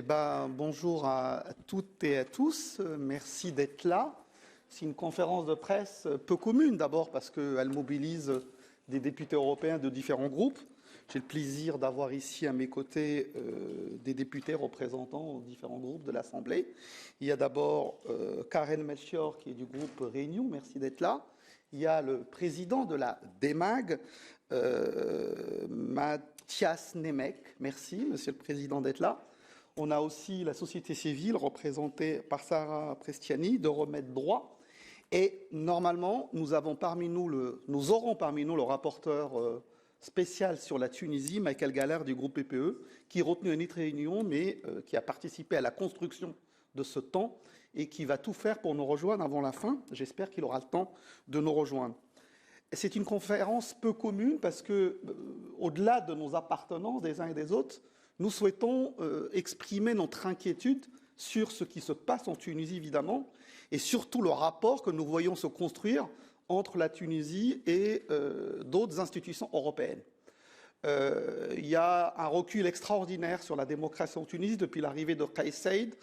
Bonjour à toutes et à tous. Merci d'être là. C'est une conférence de presse peu commune, d'abord parce qu'elle mobilise des députés européens de différents groupes. J'ai le plaisir d'avoir ici à mes côtés des députés représentant différents groupes de l'Assemblée. Il y a d'abord Karen Melchior qui est du groupe Réunion, merci d'être là. Il y a le président de la DEMAG, Matjaž Nemec, merci Monsieur le Président d'être là. On a aussi la société civile représentée par Sara, Prestianni, de remettre droit. Et normalement, nous aurons parmi nous le rapporteur spécial sur la Tunisie, Gahler du groupe PPE, qui est retenu à notre réunion, mais qui a participé à la construction de ce temps et qui va tout faire pour nous rejoindre avant la fin. J'espère qu'il aura le temps de nous rejoindre. C'est une conférence peu commune parce que, au-delà de nos appartenances des uns et des autres, nous souhaitons exprimer notre inquiétude sur ce qui se passe en Tunisie, évidemment, et surtout le rapport que nous voyons se construire entre la Tunisie et d'autres institutions européennes. Il y a un recul extraordinaire sur la démocratie en Tunisie depuis l'arrivée de Saïed.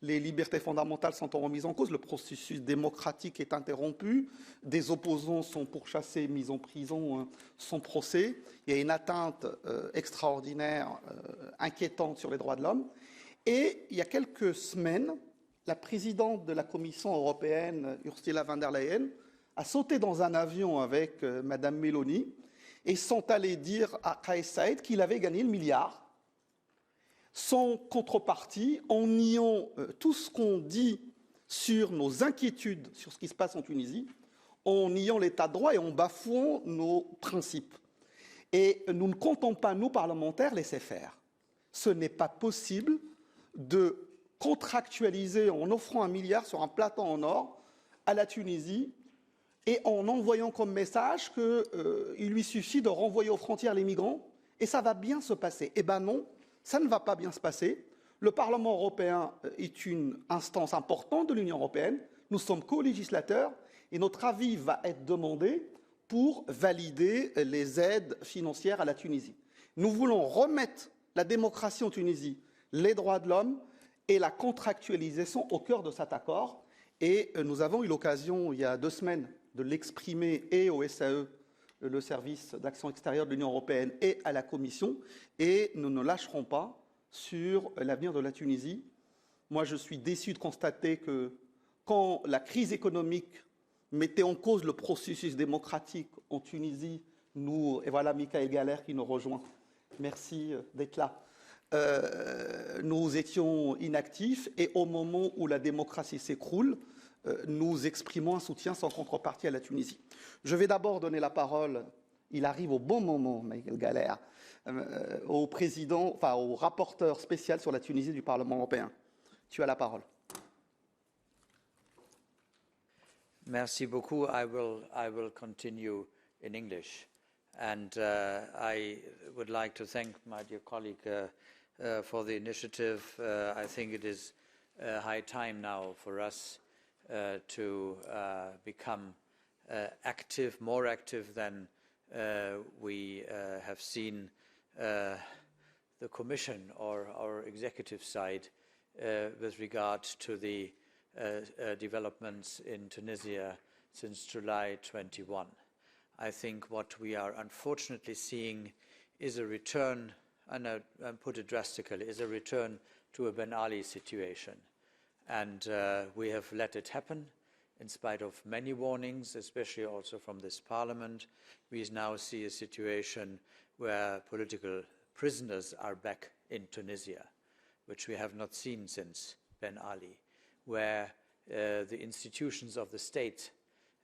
Les libertés fondamentales sont remises en cause, le processus démocratique est interrompu, des opposants sont pourchassés, mis en prison sans procès. Il y a une atteinte extraordinaire, inquiétante sur les droits de l'homme. Et il y a quelques semaines, la présidente de la Commission européenne, Ursula von der Leyen, a sauté dans un avion avec Madame Meloni et sont allés dire à Saïed qu'il avait gagné le milliard. Sans contrepartie, en niant tout ce qu'on dit sur nos inquiétudes sur ce qui se passe en Tunisie, en niant l'état de droit et en bafouant nos principes. Et nous ne comptons pas, nous, parlementaires, laisser faire. Ce n'est pas possible de contractualiser en offrant un milliard sur un plateau en or à la Tunisie et en envoyant comme message qu'il lui suffit de renvoyer aux frontières les migrants et ça va bien se passer. Eh bien non. Ça ne va pas bien se passer. Le Parlement européen est une instance importante de l'Union européenne. Nous sommes co-législateurs et notre avis va être demandé pour valider les aides financières à la Tunisie. Nous voulons remettre la démocratie en Tunisie, les droits de l'homme et la contractualisation au cœur de cet accord. Et nous avons eu l'occasion, il y a 2 semaines, de l'exprimer et au SAE, le service d'action extérieure de l'Union européenne et à la Commission, et nous ne lâcherons pas sur l'avenir de la Tunisie. Moi, je suis déçu de constater que quand la crise économique mettait en cause le processus démocratique en Tunisie, et voilà Gahler qui nous rejoint, merci d'être là, nous étions inactifs, et au moment où la démocratie s'écroule, nous exprimons un soutien sans contrepartie à la Tunisie. Je vais d'abord donner la parole, il arrive au bon moment, Gahler, au rapporteur spécial sur la Tunisie du Parlement européen. Tu as la parole. Merci beaucoup. I will continue in English. And I would like to thank my dear colleague for the initiative. I think it is high time now for us to become active, more active than we have seen the Commission or our executive side with regard to the developments in Tunisia since July 21. I think what we are unfortunately seeing is a return, and I put it drastically, is a return to a Ben Ali situation. And we have let it happen in spite of many warnings, especially also from this Parliament. We now see a situation where political prisoners are back in Tunisia, which we have not seen since Ben Ali, where the institutions of the state,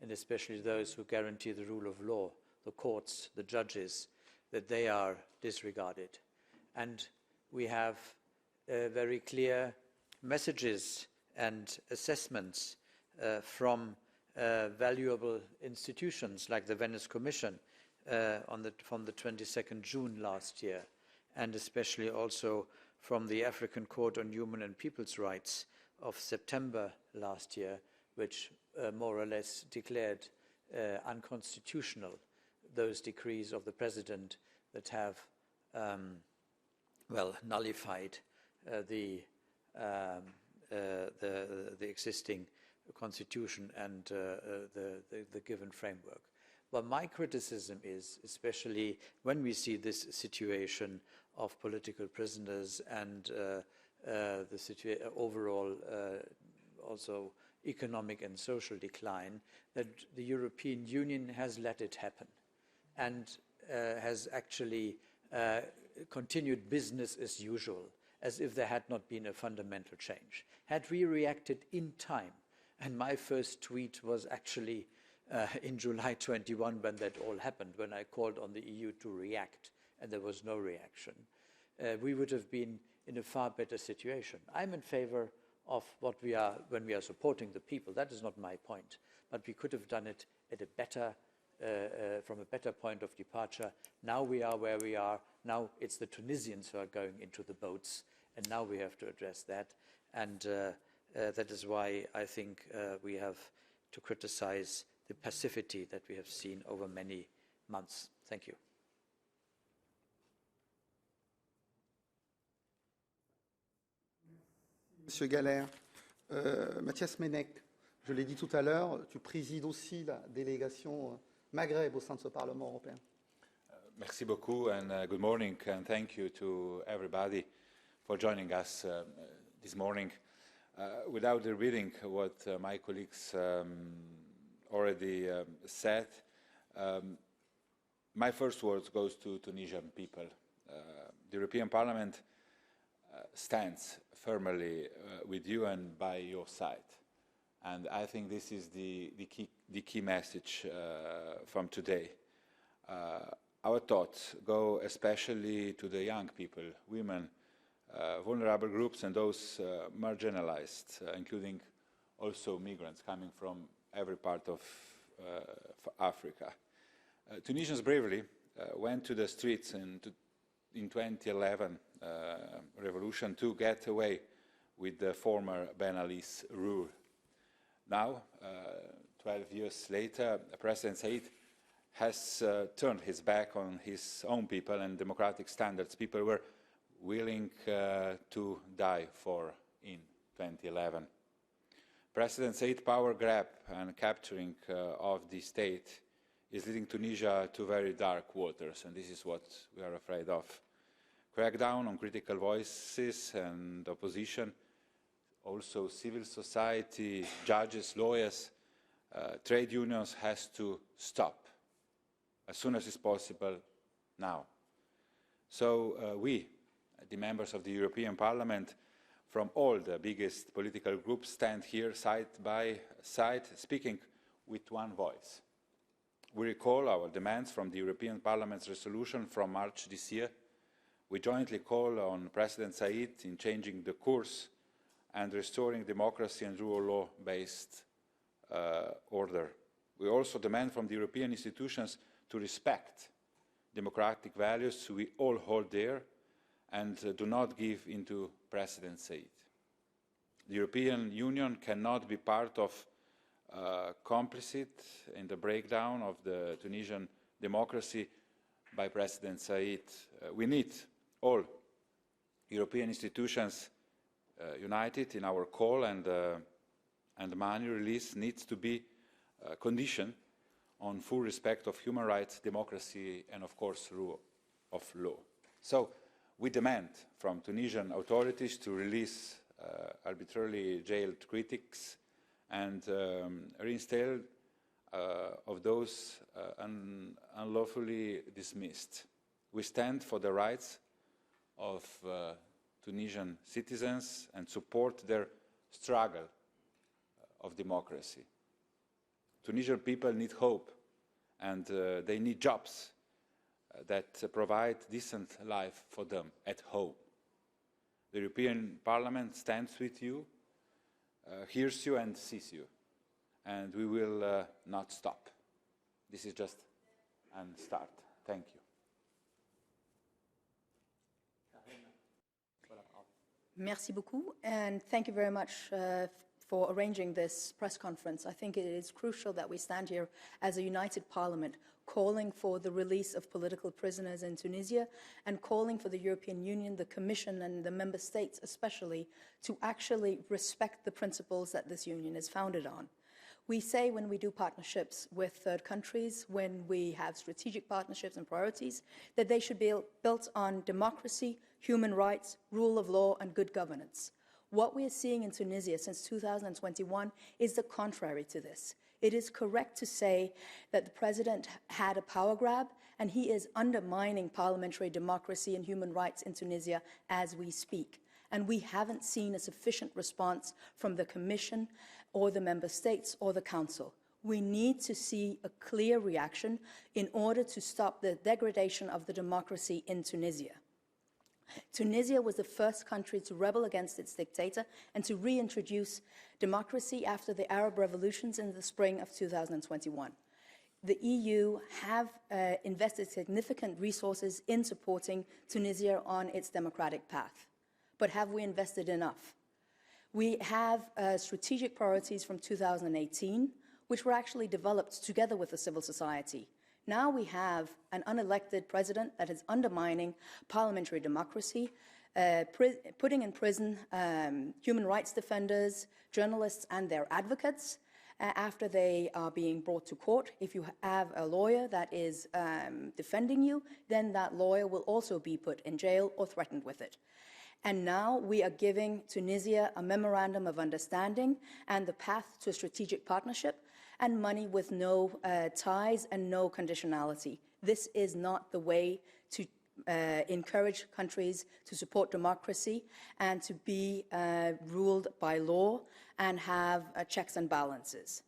and especially those who guarantee the rule of law, the courts, the judges, that they are disregarded. And we have very clear messages and assessments from valuable institutions like the Venice Commission from the 22nd June last year, and especially also from the African Court on Human and People's Rights of September last year, which more or less declared unconstitutional those decrees of the President that have, nullified the the existing constitution and the given framework. But my criticism is, especially when we see this situation of political prisoners and the overall also economic and social decline, that the European Union has let it happen and has actually continued business as usual, as if there had not been a fundamental change. Had we reacted in time, and my first tweet was actually in July 21 when that all happened, when I called on the EU to react, and there was no reaction, we would have been in a far better situation. I'm in favor of what we are, when we are supporting the people. That is not my point. But we could have done it at a better, from a better point of departure. Now we are where we are. Now it's the Tunisians who are going into the boats, and now we have to address that. And that is why I think we have to criticize the passivity that we have seen over many months. Thank you. Monsieur Gahler, Matjaž Nemec, je l'ai dit tout à l'heure, tu présides aussi la délégation Maghreb au sein de ce Parlement européen. Merci beaucoup and good morning, and thank you to everybody for joining us this morning. Without repeating what my colleagues already said, my first words goes to Tunisian people. The European Parliament stands firmly with you and by your side. And I think this is the key message from today. Our thoughts go especially to the young people, women, vulnerable groups, and those marginalized, including also migrants coming from every part of Africa. Tunisians bravely went to the streets in 2011 revolution to get away with the former Ben Ali's rule. Now, 12 years later, President Saïed has turned his back on his own people and democratic standards people were willing to die for in 2011. President Saïd's power grab and capturing of the state is leading Tunisia to very dark waters, and this is what we are afraid of. Crackdown on critical voices and opposition, also civil society, judges, lawyers, trade unions has to stop as soon as is possible now. So we, the members of the European Parliament from all the biggest political groups, stand here side by side speaking with one voice. We recall our demands from the European Parliament's resolution from March this year. We jointly call on President Saïed in changing the course and restoring democracy and rule of law-based order. We also demand from the European institutions to respect democratic values we all hold dear and do not give in to President Saïed. The European Union cannot be part of complicit in the breakdown of the Tunisian democracy by President Saïed. We need all European institutions united in our call, and the money release needs to be conditioned on full respect of human rights, democracy, and of course rule of law. So we demand from Tunisian authorities to release arbitrarily jailed critics and reinstate of those unlawfully dismissed. We stand for the rights of Tunisian citizens and support their struggle of democracy. Tunisian people need hope, and they need jobs that provide decent life for them at home. The European Parliament stands with you, hears you and sees you, and we will not stop. This is just a start. Thank you. Merci beaucoup, and thank you very much for arranging this press conference. I think it is crucial that we stand here as a united parliament, calling for the release of political prisoners in Tunisia and calling for the European Union, the Commission and the member states especially to actually respect the principles that this union is founded on. We say when we do partnerships with third countries, when we have strategic partnerships and priorities, that they should be built on democracy, human rights, rule of law and good governance. What we are seeing in Tunisia since 2021 is the contrary to this. It is correct to say that the president had a power grab and he is undermining parliamentary democracy and human rights in Tunisia as we speak. And we haven't seen a sufficient response from the Commission or the Member States or the Council. We need to see a clear reaction in order to stop the degradation of the democracy in Tunisia. Tunisia was the first country to rebel against its dictator and to reintroduce democracy after the Arab revolutions in the spring of 2021. The EU have invested significant resources in supporting Tunisia on its democratic path. But have we invested enough? We have strategic priorities from 2018, which were actually developed together with the civil society. Now we have an unelected president that is undermining parliamentary democracy, putting in prison human rights defenders, journalists and their advocates after they are being brought to court. If you have a lawyer that is defending you, then that lawyer will also be put in jail or threatened with it. And now we are giving Tunisia a memorandum of understanding and the path to a strategic partnership and money with no ties and no conditionality. This is not the way to encourage countries to support democracy and to be ruled by law and have checks and balances.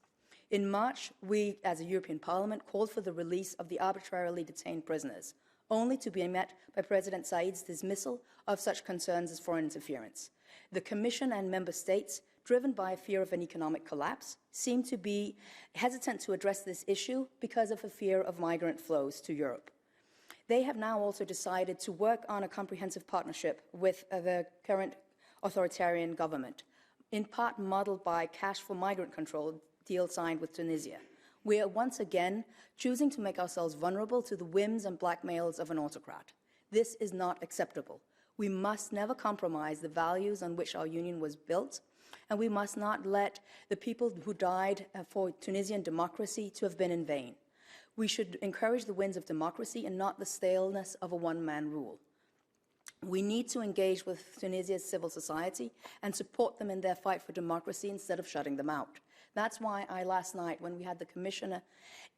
In March, we, as a European Parliament, called for the release of the arbitrarily detained prisoners, only to be met by President Saïed's dismissal of such concerns as foreign interference. The Commission and Member States, driven by a fear of an economic collapse, seem to be hesitant to address this issue because of a fear of migrant flows to Europe. They have now also decided to work on a comprehensive partnership with the current authoritarian government, in part modeled by cash for migrant control deal signed with Tunisia. We are once again choosing to make ourselves vulnerable to the whims and blackmails of an autocrat. This is not acceptable. We must never compromise the values on which our union was built, and we must not let the people who died for Tunisian democracy to have been in vain. We should encourage the winds of democracy and not the staleness of a one-man rule. We need to engage with Tunisia's civil society and support them in their fight for democracy instead of shutting them out. That's why last night, when we had the Commissioner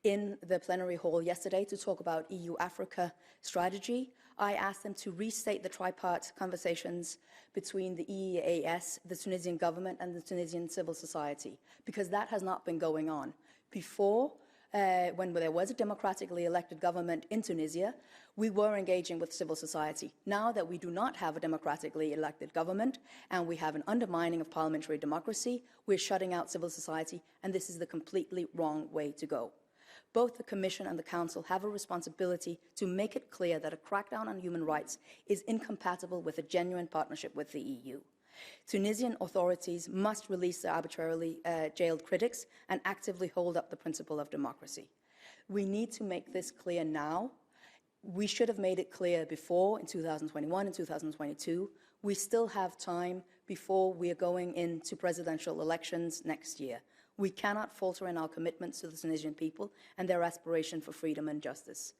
in the plenary hall yesterday to talk about EU-Africa strategy, I asked them to restate the tripartite conversations between the EEAS, the Tunisian government, and the Tunisian civil society, because that has not been going on. Before, when there was a democratically elected government in Tunisia, we were engaging with civil society. Now that we do not have a democratically elected government and we have an undermining of parliamentary democracy, we're shutting out civil society, and this is the completely wrong way to go. Both the Commission and the Council have a responsibility to make it clear that a crackdown on human rights is incompatible with a genuine partnership with the EU. Tunisian authorities must release their arbitrarily jailed critics and actively hold up the principle of democracy. We need to make this clear now. We should have made it clear before, in 2021 and 2022. We still have time before we are going into presidential elections next year. We cannot falter in our commitments to the Tunisian people and their aspiration for freedom and justice.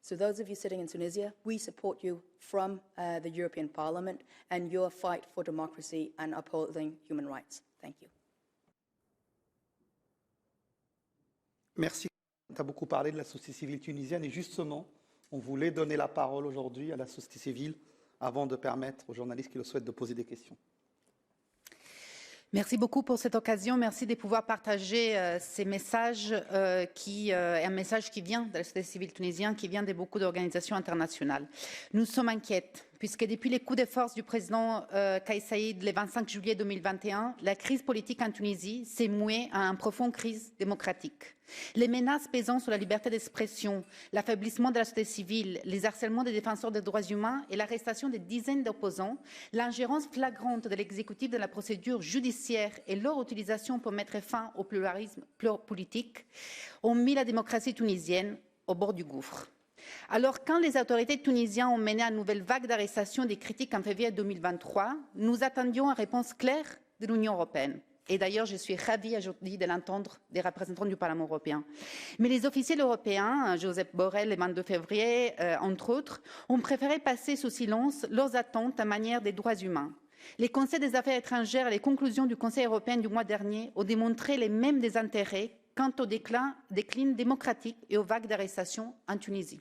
So those of you sitting in Tunisia, we support you from the European Parliament and your fight for democracy and upholding human rights. Thank you. Merci. Tu as beaucoup parlé de la société civile tunisienne et justement, on voulait donner la parole aujourd'hui à la société civile avant de permettre aux journalistes qui le souhaitent de poser des questions. Merci beaucoup pour cette occasion. Merci de pouvoir partager ces messages, un message qui vient de la société civile tunisienne, qui vient de beaucoup d'organisations internationales. Nous sommes inquiets puisque depuis les coups de force du président Saïed le 25 juillet 2021, la crise politique en Tunisie s'est muée à une profonde crise démocratique. Les menaces pesant sur la liberté d'expression, l'affaiblissement de la société civile, les harcèlements des défenseurs des droits humains et l'arrestation de dizaines d'opposants, l'ingérence flagrante de l'exécutif dans la procédure judiciaire et leur utilisation pour mettre fin au pluralisme politique ont mis la démocratie tunisienne au bord du gouffre. Alors, quand les autorités tunisiennes ont mené une nouvelle vague d'arrestations et des critiques en février 2023, nous attendions une réponse claire de l'Union européenne. Et d'ailleurs, je suis ravie aujourd'hui de l'entendre des représentants du Parlement européen. Mais les officiels européens, Josep Borrell le 22 février, entre autres, ont préféré passer sous silence leurs attentes en matière des droits humains. Les conseils des affaires étrangères et les conclusions du Conseil européen du mois dernier ont démontré les mêmes désintérêts quant au déclin démocratique et aux vagues d'arrestations en Tunisie.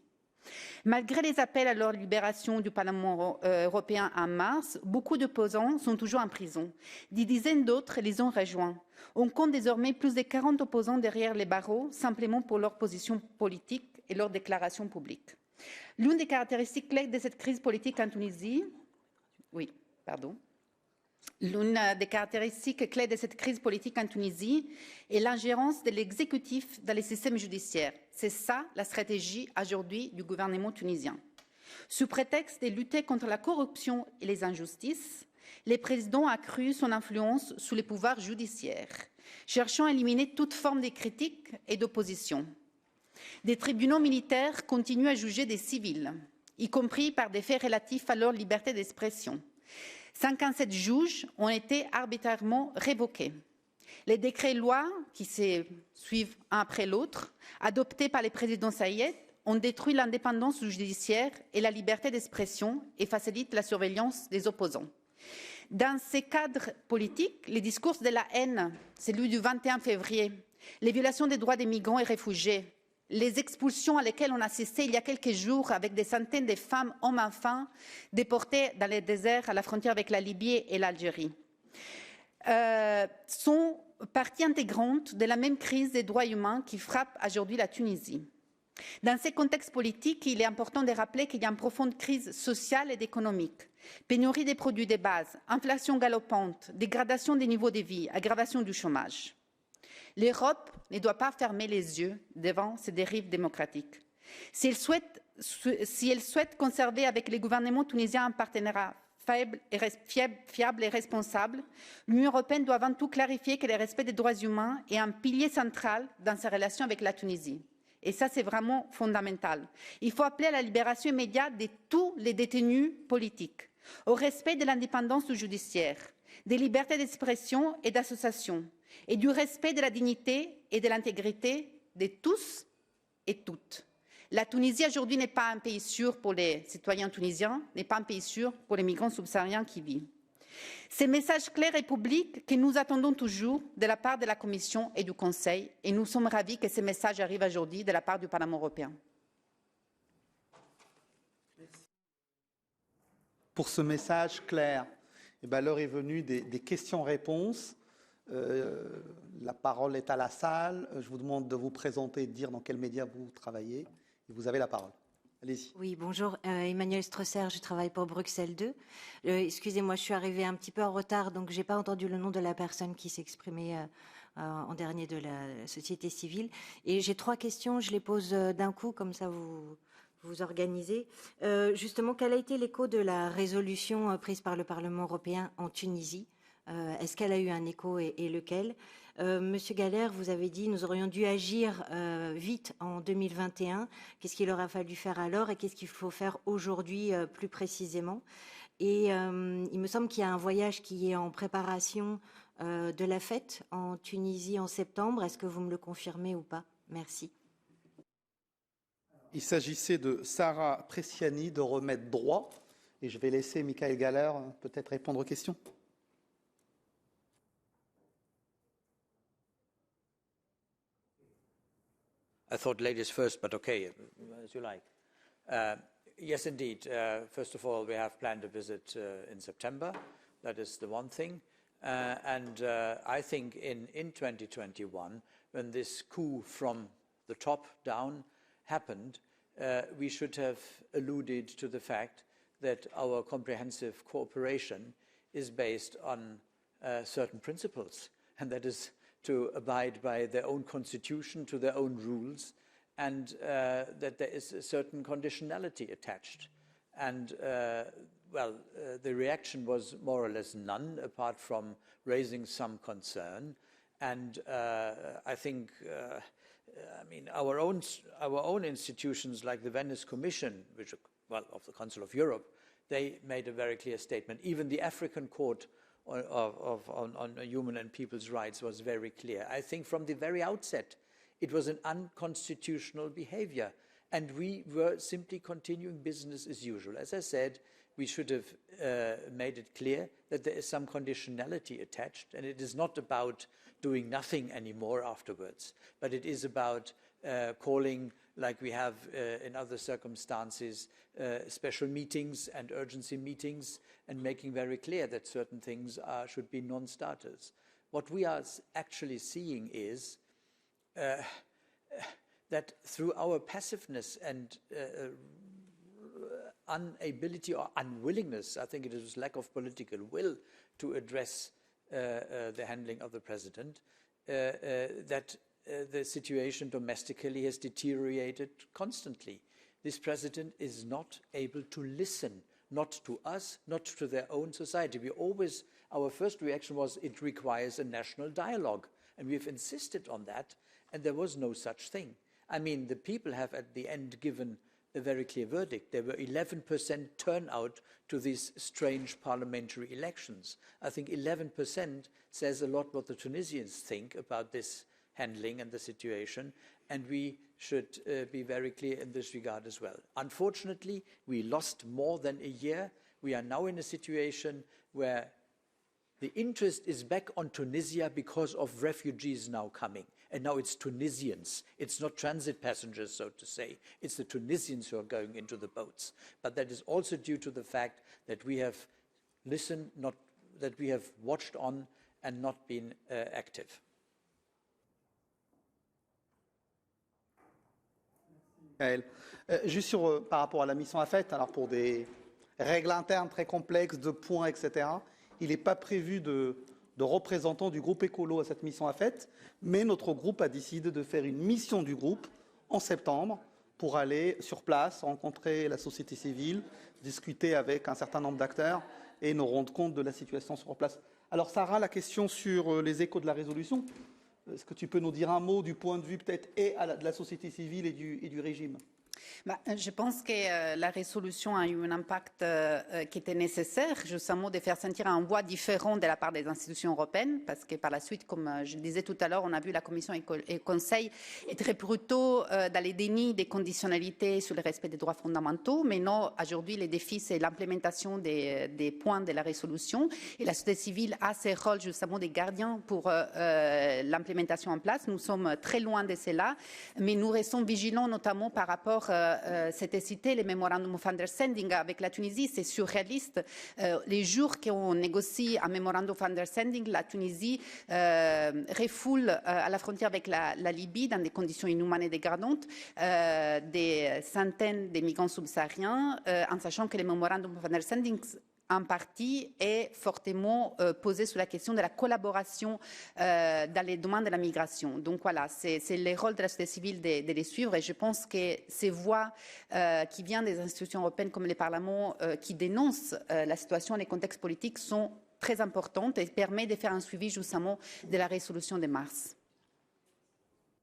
Malgré les appels à leur libération du Parlement européen en mars, beaucoup d'opposants sont toujours en prison. Des dizaines d'autres les ont rejoints. On compte désormais plus de 40 opposants derrière les barreaux, simplement pour leur position politique et leurs déclarations publiques. L'une des caractéristiques clés de cette crise politique en Tunisie, L'une des caractéristiques clés de cette crise politique en Tunisie est l'ingérence de l'exécutif dans les systèmes judiciaires. C'est ça la stratégie aujourd'hui du gouvernement tunisien. Sous prétexte de lutter contre la corruption et les injustices, le président a accru son influence sous les pouvoirs judiciaires, cherchant à éliminer toute forme de critique et d'opposition. Des tribunaux militaires continuent à juger des civils, y compris par des faits relatifs à leur liberté d'expression. 57 juges ont été arbitrairement révoqués. Les décrets-lois, qui se suivent un après l'autre, adoptés par le président Saïed, ont détruit l'indépendance judiciaire et la liberté d'expression et facilitent la surveillance des opposants. Dans ces cadres politiques, les discours de la haine, celui du 21 février, les violations des droits des migrants et réfugiés, les expulsions à lesquelles on a assisté il y a quelques jours avec des centaines de femmes, hommes, enfants déportés dans les déserts à la frontière avec la Libye et l'Algérie, sont partie intégrante de la même crise des droits humains qui frappe aujourd'hui la Tunisie. Dans ces contextes politiques, il est important de rappeler qu'il y a une profonde crise sociale et économique, pénurie des produits de base, inflation galopante, dégradation des niveaux de vie, aggravation du chômage. L'Europe ne doit pas fermer les yeux devant ces dérives démocratiques. Si elle souhaite conserver avec les gouvernements tunisiens un partenariat fiable et responsable, l'Union européenne doit avant tout clarifier que le respect des droits humains est un pilier central dans ses relations avec la Tunisie. Et ça, c'est vraiment fondamental. Il faut appeler à la libération immédiate de tous les détenus politiques, au respect de l'indépendance du judiciaire, des libertés d'expression et d'association, et du respect de la dignité et de l'intégrité de tous et toutes. La Tunisie aujourd'hui n'est pas un pays sûr pour les citoyens tunisiens, n'est pas un pays sûr pour les migrants subsahariens qui vivent. Ces messages clairs et publics que nous attendons toujours de la part de la Commission et du Conseil, et nous sommes ravis que ces messages arrivent aujourd'hui de la part du Parlement européen. Pour ce message clair, l'heure est venue des questions-réponses. La parole est à la salle. Je vous demande de vous présenter et de dire dans quels médias vous travaillez. Et vous avez la parole. Allez-y. Oui, bonjour. Emmanuel Strosser, je travaille pour Bruxelles 2. Excusez-moi, je suis arrivée un petit peu en retard, donc je n'ai pas entendu le nom de la personne qui s'exprimait en dernier de la société civile. Et j'ai 3 questions, je les pose d'un coup, comme ça vous organisez. Justement, quel a été l'écho de la résolution prise par le Parlement européen en Tunisie ? Est-ce qu'elle a eu un écho et lequel ? Monsieur Gahler, vous avez dit nous aurions dû agir vite en 2021. Qu'est-ce qu'il aura fallu faire alors et qu'est-ce qu'il faut faire aujourd'hui plus précisément ? Et il me semble qu'il y a un voyage qui est en préparation de la fête en Tunisie en septembre. Est-ce que vous me le confirmez ou pas ? Merci. Il s'agissait de Sara Prestianni de remettre droit. Et je vais laisser Michael Gahler peut-être répondre aux questions. I thought ladies first, but okay, as you like. Yes, indeed. First of all, we have planned a visit in September. That is the one thing. And I think in 2021, when this coup from the top down happened, we should have alluded to the fact that our comprehensive cooperation is based on certain principles, and that is to abide by their own constitution, to their own rules, and that there is a certain conditionality attached. And, the reaction was more or less none, apart from raising some concern. And I think, our own institutions, like the Venice Commission, which, of the Council of Europe, they made a very clear statement. Even the African Court on Human and People's Rights was very clear. I think from the very outset, it was an unconstitutional behavior, and we were simply continuing business as usual. As I said, we should have made it clear that there is some conditionality attached, and it is not about doing nothing anymore afterwards, but it is about calling, like we have in other circumstances, special meetings and urgency meetings, and making very clear that certain things should be non-starters. What we are actually seeing is that through our passiveness and inability or unwillingness, I think it is lack of political will to address the handling of the president, that the situation domestically has deteriorated constantly. This president is not able to listen, not to us, not to their own society. Our first reaction was it requires a national dialogue, and we've insisted on that, and there was no such thing. I mean, the people have at the end given a very clear verdict. There were 11% turnout to these strange parliamentary elections. I think 11% says a lot what the Tunisians think about this handling and the situation, and we should be very clear in this regard as well. Unfortunately, we lost more than a year. We are now in a situation where the interest is back on Tunisia because of refugees now coming. And now it's Tunisians. It's not transit passengers, so to say. It's the Tunisians who are going into the boats. But that is also due to the fact that we have listened, that we have watched on and not been active. Juste par rapport à la mission AFET, alors pour des règles internes très complexes, de points, etc., il n'est pas prévu de représentants du groupe écolo à cette mission AFET, mais notre groupe a décidé de faire une mission du groupe en septembre pour aller sur place, rencontrer la société civile, discuter avec un certain nombre d'acteurs et nous rendre compte de la situation sur place. Alors Sara, la question sur les échos de la résolution, est-ce que tu peux nous dire un mot du point de vue peut-être de la société civile et du régime ? Je pense que la résolution a eu un impact qui était nécessaire, justement de faire sentir une voix différente de la part des institutions européennes, parce que par la suite, comme je le disais tout à l'heure, on a vu la Commission et le Conseil être plutôt dans les dénis des conditionnalités sur le respect des droits fondamentaux, mais non, aujourd'hui, le défi, c'est l'implémentation des points de la résolution, et la société civile a ses rôles justement des gardiens pour l'implémentation en place. Nous sommes très loin de cela, mais nous restons vigilants notamment par rapport c'était cité les memorandum of understanding avec la Tunisie, c'est surréaliste. Les jours qu'on négocie un memorandum of understanding, la Tunisie refoule à la frontière avec la Libye dans des conditions inhumaines et dégradantes des centaines de migrants subsahariens, en sachant que les memorandum of understanding en partie est fortement posé sur la question de la collaboration dans les domaines de la migration. Donc voilà, c'est le rôle de la société civile de les suivre, et je pense que ces voix qui viennent des institutions européennes comme le Parlement qui dénoncent la situation et les contextes politiques sont très importantes et permettent de faire un suivi justement de la résolution de mars.